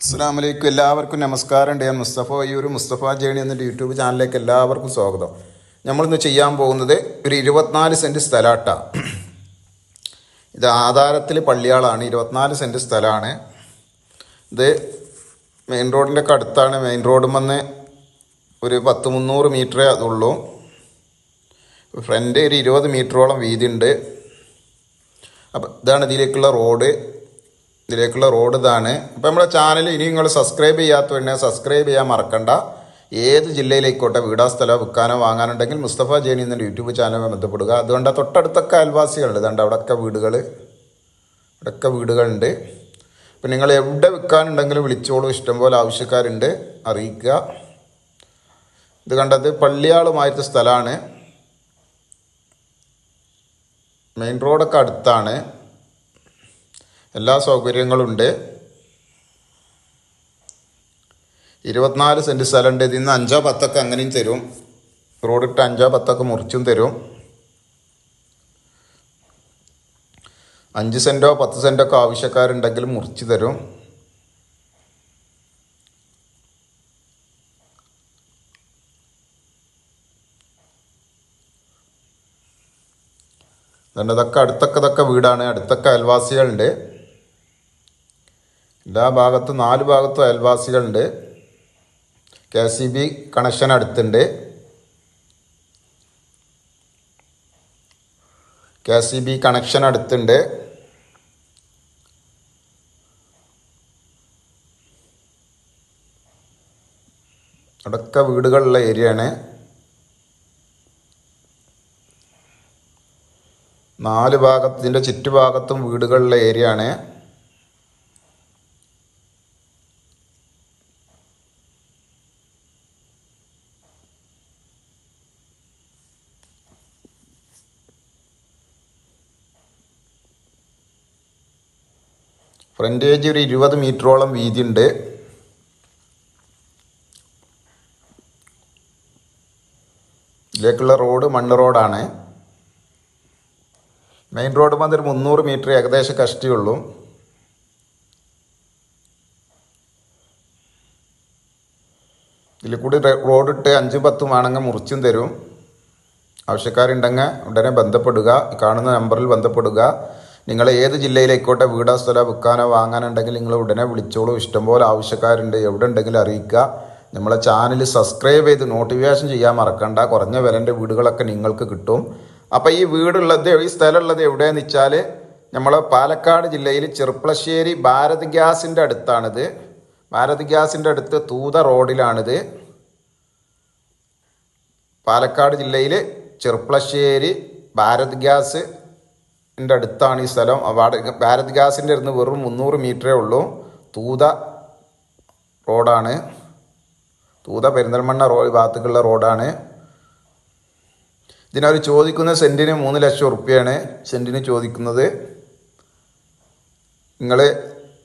അസ്സലാമു അലൈക്കും. എല്ലാവർക്കും നമസ്കാരം. ഞാൻ മുസ്തഫ ഒരു മുസ്തഫ ജേണി എന്ന യൂട്യൂബ് ചാനലിലേക്ക് എല്ലാവർക്കും സ്വാഗതം. നമ്മളിന്ന് ചെയ്യാൻ പോകുന്നത് ഒരു 24 സെൻറ്റ് സ്ഥലമാട്ടാ. ഇത് ആധാരത്തിൽ പള്ളിയാളാണ്. 24 സെൻറ്റ് സ്ഥലമാണ്. ഇത് മെയിൻ റോഡിൻ്റെ ഒക്കെ അടുത്താണ്. മെയിൻ റോഡിൽ നിന്ന് ഒരു 100-300 മീറ്ററേ അതുള്ളൂ. ഫ്രണ്ട് ഒരു 20 മീറ്ററോളം വീതി ഉണ്ട്. അപ്പം ഇതാണ് ഇതിലേക്കുള്ള റോഡ്. ഇതാണ്. അപ്പോൾ നമ്മുടെ ചാനൽ ഇനി നിങ്ങൾ സബ്സ്ക്രൈബ് ചെയ്യാത്തവരെ സബ്സ്ക്രൈബ് ചെയ്യാൻ മറക്കണ്ട. ഏത് ജില്ലയിലേക്കോട്ടെ വീടാ സ്ഥലമോ വിൽക്കാനോ വാങ്ങാനുണ്ടെങ്കിൽ മുസ്തഫ ജേണി എന്ന യൂട്യൂബ് ചാനലുമായി ബന്ധപ്പെടുക. അതുകൊണ്ട് തൊട്ടടുത്തൊക്കെ അയൽവാസികളുണ്ട്. അതുകൊണ്ട് അവിടെയൊക്കെ വീടുകളുണ്ട്. അപ്പം നിങ്ങൾ എവിടെ വിൽക്കാനുണ്ടെങ്കിലും വിളിച്ചോളൂ. ഇഷ്ടംപോലെ ആവശ്യക്കാരുണ്ട്, അറിയിക്കുക. ഇത് കണ്ടത് പള്ളിയാളുമായിട്ട് സ്ഥലമാണ്. മെയിൻ റോഡൊക്കെ അടുത്താണ്. എല്ലാ സൗകര്യങ്ങളുണ്ട്. 24 സെൻറ്റ് സ്ഥലമുണ്ട്. ഇതിൽ നിന്ന് 5-10 അങ്ങനെയും തരും. റോഡിട്ട് 5-10 മുറിച്ചും തരും. 5 സെൻറ്റോ 10 സെൻറ്റോ ഒക്കെ ആവശ്യക്കാരുണ്ടെങ്കിൽ മുറിച്ച് തരും. അതുകൊണ്ട് അടുത്തൊക്കെ വീടാണ്. അടുത്തൊക്കെ അയൽവാസികളുണ്ട്. എല്ലാ ഭാഗത്തും 4 ഭാഗത്തും അയൽവാസികളുണ്ട്. KCB കണക്ഷൻ അടുത്തുണ്ട്. അവിടെയൊക്കെ വീടുകളുള്ള ഏരിയയാണ്. 4 ഭാഗത്തിൻ്റെ ചുറ്റുഭാഗത്തും വീടുകളുള്ള ഏരിയയാണ്. ഫ്രണ്ടേജ് ഒരു 20 മീറ്ററോളം വീതിയുണ്ട്. ഇതിലേക്കുള്ള റോഡ് മണ്ണ് റോഡാണ്. മെയിൻ റോഡ് മുതൽ 300 മീറ്റർ ഏകദേശം കഷ്ടിയുള്ളൂ. ഇതിൽ കൂടി റോഡിട്ട് 5-10 ആണെങ്കിൽ മുറിച്ചും തരും. ആവശ്യക്കാരുണ്ടെങ്കിൽ ഉടനെ ബന്ധപ്പെടുക. കാണുന്ന നമ്പറിൽ ബന്ധപ്പെടുക. നിങ്ങൾ ഏത് ജില്ലയിലേക്കോട്ടെ വീടാ സ്ഥലം വിൽക്കാനോ വാങ്ങാനുണ്ടെങ്കിൽ നിങ്ങൾ ഉടനെ വിളിച്ചോളൂ. ഇഷ്ടംപോലെ ആവശ്യക്കാരുണ്ട്. എവിടെ ഉണ്ടെങ്കിലും അറിയിക്കുക. നമ്മളെ ചാനൽ സബ്സ്ക്രൈബ് ചെയ്ത് നോട്ടിഫിക്കേഷൻ ചെയ്യാൻ മറക്കണ്ട. കുറഞ്ഞ വിലൻ്റെ വീടുകളൊക്കെ നിങ്ങൾക്ക് കിട്ടും. അപ്പോൾ ഈ സ്ഥലമുള്ളത് എവിടെയെന്ന് വെച്ചാൽ നമ്മൾ പാലക്കാട് ജില്ലയിൽ ചെർപ്പളശ്ശേരി ഭാരത് ഗ്യാസിൻ്റെ അടുത്താണിത്. ഭാരത് ഗ്യാസിൻ്റെ അടുത്ത് തൂത റോഡിലാണിത്. പാലക്കാട് ജില്ലയിൽ ചെർപ്പളശ്ശേരി ഭാരത് ഗ്യാസിൻ്റെ അടുത്താണ് ഈ സ്ഥലം. ഭാരത് ഗ്യാസിൻ്റെ അടുത്ത് വെറും 300 മീറ്ററേ ഉള്ളൂ. തൂത റോഡാണ്. തൂത പെരിന്തൽമണ്ണ ഭാഗത്തേക്കുള്ള റോഡാണ്. ഇതിനവർ ചോദിക്കുന്ന സെൻറ്റിന് 3 ലക്ഷം ഉറുപ്പ്യാണ് സെൻറ്റിന് ചോദിക്കുന്നത്. നിങ്ങൾ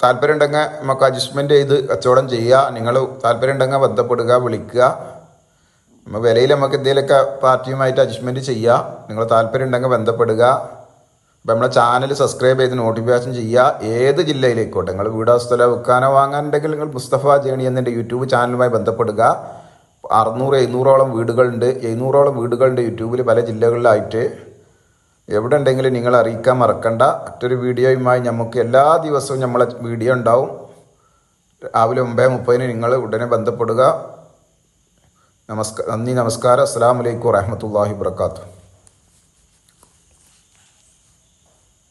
താല്പര്യം ഉണ്ടെങ്കിൽ നമുക്ക് അഡ്ജസ്റ്റ്മെൻറ്റ് ചെയ്ത് കച്ചവടം ചെയ്യുക. നിങ്ങൾ താല്പര്യം ഉണ്ടെങ്കിൽ ബന്ധപ്പെടുക, വിളിക്കുക. നമ്മൾ വിലയിൽ നമുക്ക് എന്തെങ്കിലുമൊക്കെ പാർട്ടിയുമായിട്ട് അഡ്ജസ്റ്റ്മെൻറ്റ് ചെയ്യുക. നിങ്ങൾ താല്പര്യം ഉണ്ടെങ്കിൽ ബന്ധപ്പെടുക. അപ്പോൾ നമ്മളെ ചാനൽ സബ്സ്ക്രൈബ് ചെയ്ത് നോട്ടിഫിക്കേഷൻ ചെയ്യുക. ഏത് ജില്ലയിലേക്കോട്ടെ നിങ്ങൾ വീടാ സ്ഥലം വിൽക്കാനോ വാങ്ങാനുണ്ടെങ്കിൽ നിങ്ങൾ മുസ്തഫ ജേണി എന്നെ യൂട്യൂബ് ചാനലുമായി ബന്ധപ്പെടുക. 600-700ഓളം വീടുകളുണ്ട്. 700ഓളം വീടുകളുണ്ട് യൂട്യൂബിൽ പല ജില്ലകളിലായിട്ട്. എവിടെ ഉണ്ടെങ്കിലും നിങ്ങൾ അറിയിക്കാൻ മറക്കണ്ട. മറ്റൊരു വീഡിയോയുമായി നമുക്ക് എല്ലാ ദിവസവും നമ്മളെ വീഡിയോ ഉണ്ടാവും. രാവിലെ 9:30 നിങ്ങൾ ഉടനെ ബന്ധപ്പെടുക. നന്ദി, നമസ്കാരം. അസ്സലാമു അലൈക്കും വറഹ്മത്തുള്ളാഹി വബറകാതുഹു.